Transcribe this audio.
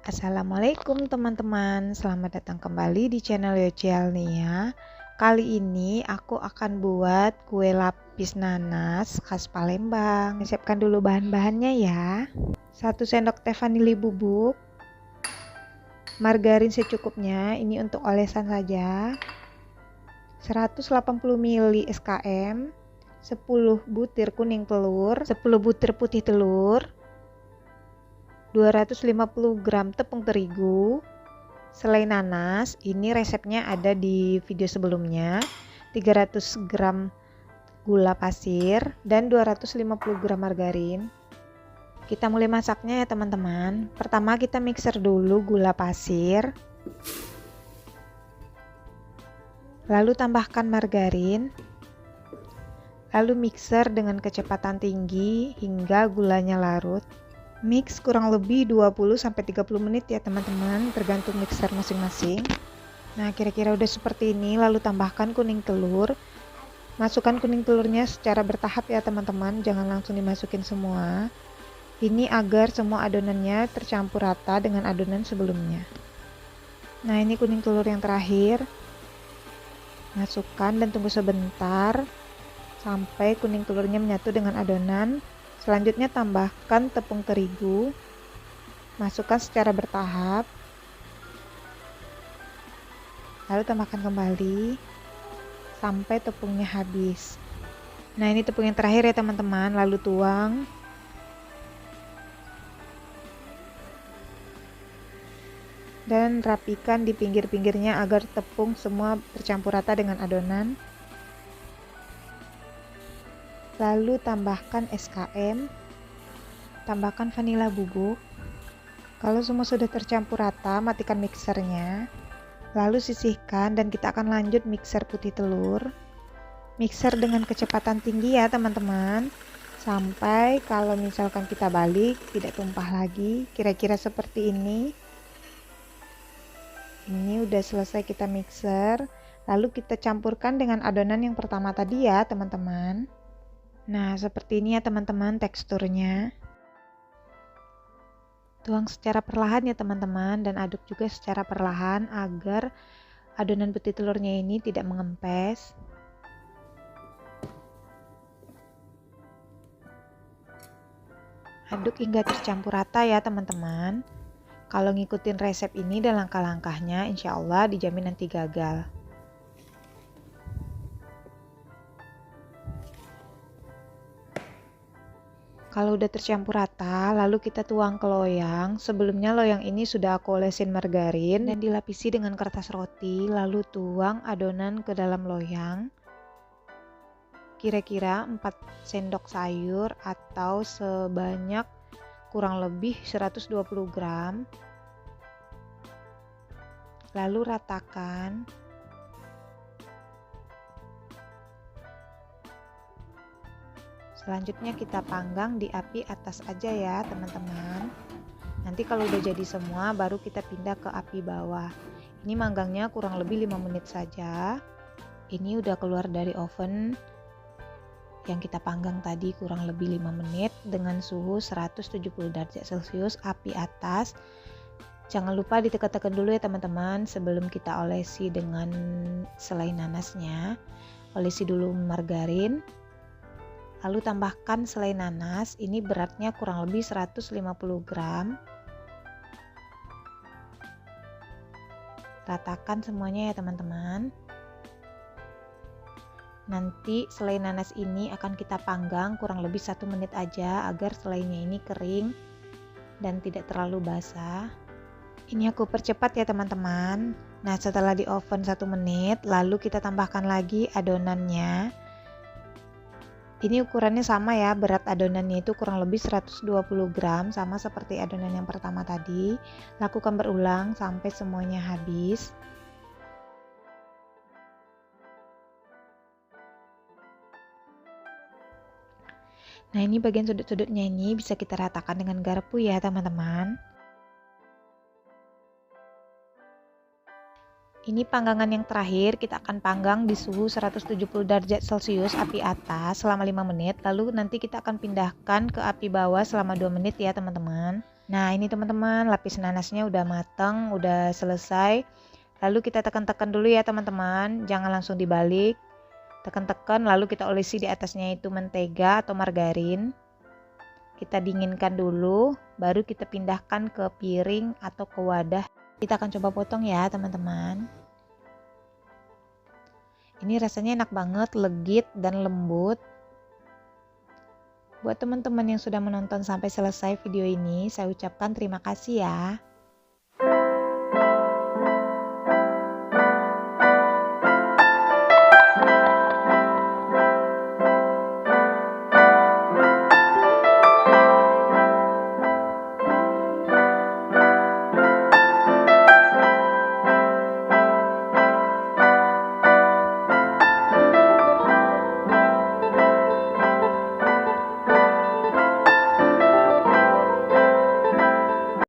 Assalamualaikum teman-teman, selamat datang kembali di channel Yocial Nia. Kali ini aku akan buat kue lapis nanas khas Palembang. Siapkan dulu bahan-bahannya ya. 1 sendok teh vanili bubuk, margarin secukupnya, ini untuk olesan saja, 180 ml SKM, 10 butir kuning telur, 10 butir putih telur, 250 gram tepung terigu, selai nanas, ini resepnya ada di video sebelumnya, 300 gram gula pasir, dan 250 gram margarin. Kita mulai masaknya ya teman-teman. Pertama kita mixer dulu gula pasir, lalu tambahkan margarin, lalu mixer dengan kecepatan tinggi hingga gulanya larut. Mix kurang lebih 20-30 menit ya teman-teman, tergantung mixer masing-masing. Nah, kira-kira udah seperti ini, lalu tambahkan kuning telur. Masukkan kuning telurnya secara bertahap ya teman-teman, jangan langsung dimasukin semua. Ini agar semua adonannya tercampur rata dengan adonan sebelumnya. Nah, ini kuning telur yang terakhir. Masukkan dan tunggu sebentar sampai kuning telurnya menyatu dengan adonan. Selanjutnya tambahkan tepung terigu, masukkan secara bertahap, lalu tambahkan kembali sampai tepungnya habis. Nah, ini tepung yang terakhir ya teman-teman, lalu tuang. Dan rapikan di pinggir-pinggirnya agar tepung semua tercampur rata dengan adonan. Lalu tambahkan SKM, tambahkan vanila bubuk. Kalau semua sudah tercampur rata, matikan mixernya. Lalu sisihkan dan kita akan lanjut mixer putih telur. Mixer dengan kecepatan tinggi ya teman-teman, sampai kalau misalkan kita balik tidak tumpah lagi, kira-kira seperti ini. Ini udah selesai kita mixer, lalu kita campurkan dengan adonan yang pertama tadi ya teman-teman. Nah, seperti ini ya teman-teman teksturnya. Tuang secara perlahan ya teman-teman, dan aduk juga secara perlahan agar adonan putih telurnya ini tidak mengempes. Aduk hingga tercampur rata ya teman-teman. Kalau ngikutin resep ini dan langkah-langkahnya, insya Allah dijamin nanti gagal. Kalau udah tercampur rata, lalu kita tuang ke loyang. Sebelumnya loyang ini sudah aku olesin margarin dan dilapisi dengan kertas roti, lalu tuang adonan ke dalam loyang. Kira-kira 4 sendok sayur atau sebanyak kurang lebih 120 gram. Lalu ratakan. Selanjutnya kita panggang di api atas aja ya teman-teman. Nanti kalau udah jadi semua baru kita pindah ke api bawah. Ini manggangnya kurang lebih 5 menit saja. Ini udah keluar dari oven yang kita panggang tadi kurang lebih 5 menit dengan suhu 170 derajat Celcius api atas. Jangan lupa ditekan-tekan dulu ya teman-teman sebelum kita olesi dengan selai nanasnya. Olesi dulu margarin. Lalu tambahkan selai nanas, ini beratnya kurang lebih 150 gram. Ratakan semuanya ya teman-teman. Nanti selai nanas ini akan kita panggang kurang lebih 1 menit aja agar selainya ini kering dan tidak terlalu basah. Ini aku percepat ya teman-teman. Nah, setelah di oven 1 menit, lalu kita tambahkan lagi adonannya. Ini ukurannya sama ya, berat adonannya itu kurang lebih 120 gram, sama seperti adonan yang pertama tadi. Lakukan berulang sampai semuanya habis. Nah, ini bagian sudut-sudutnya ini bisa kita ratakan dengan garpu ya teman-teman. Ini panggangan yang terakhir, kita akan panggang di suhu 170 derajat Celcius api atas selama 5 menit, lalu nanti kita akan pindahkan ke api bawah selama 2 menit ya teman-teman. Nah, ini teman-teman, lapis nanasnya udah mateng, udah selesai. Lalu kita tekan-tekan dulu ya teman-teman, jangan langsung dibalik. Tekan-tekan lalu kita olesi di atasnya itu mentega atau margarin. Kita dinginkan dulu, baru kita pindahkan ke piring atau ke wadah. Kita akan coba potong ya teman-teman. Ini rasanya enak banget, legit dan lembut. Buat teman-teman yang sudah menonton sampai selesai video ini, saya ucapkan terima kasih ya.